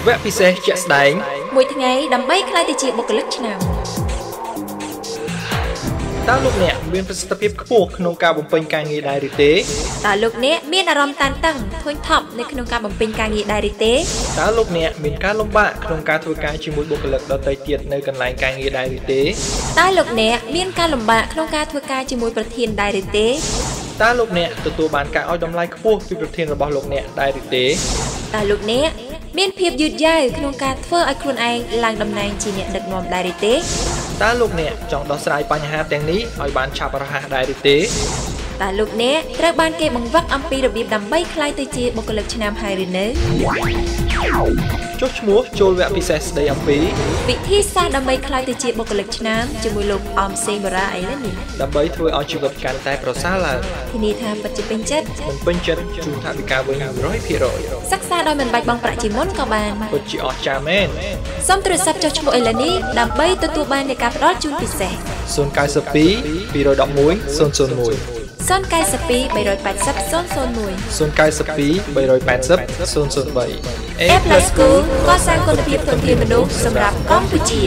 វគ្គពិសេសជាក់ស្ដែងមួយថ្ងៃដើម្បីក្លាយទៅជាបុគ្គលិកឆ្នាំតើលោកអ្នកមានប្រសិទ្ធភាពខ្ពស់ក្នុងការបំពេញការងារដែរឬទេតើលោកអ្នកមានអារម្មណ៍តានតឹងធុញថប់នៅក្នុងការបំពេញការងារដែរឬទេតើលោកអ្នកមានការលំបាកក្នុងការធ្វើការជាមួយបុគ្គលិកដទៃទៀតនៅកន្លែងការងារដែរឬទេតើលោកអ្នកមានការលំបាកក្នុងការធ្វើការជាមួយប្រធានដែរឬទេតើលោកអ្នកទទួលបានការឲ្យតម្លៃខ្ពស់ពីប្រធានរបស់លោកអ្នកដែរឬទេតើលោកអ្នកមានភាពយឺតយ៉ាវក្នុងការធ្វើឲ្យខ្លួនឯងឡើងតំណែងជាអ្នកដឹកនាំដែរឬទេតើលោកអ្នកចង់ដោះស្រាយបញ្ហាទាំងនេះឲ្យបានឆាប់រហ័សដែរឬទេតើលោកអ្នកត្រូវបានគេបង្វឹកអំពីរបៀបដើម្បីក្លាយទៅជាបុគ្គលិកឆ្នាំហើយឬនៅចុះឈ្មោះចូលវគ្គពិសេសស្ដីអំពីវិធីសាស្ត្រដើម្បីក្លាយទៅជាបុគ្គលិកឆ្នាំជាមួយលោកអមសេងបារ៉ាឥឡូវនេះដើម្បីធ្វើឲ្យជីវិតកាន់តែប្រសើរឡើងធានាថាពិតជាពេញចិត្តមិនពេញចិត្តជូនថវិកាវិញ 100% សិក្សាដោយមិនបាច់បង់ប្រាក់ជាមុនក៏បានពិតជាអស្ចារ្យមែនសូមទូរស័ព្ទចុះឈ្មោះឥឡូវនេះដើម្បីទទួលបាននៃការផ្ដល់ជូនពិសេស092 211 001 092 380 001 092 380 003 A+ School កសាងគុណភាពធនធានមនុស្សសម្រាប់កម្ពុជា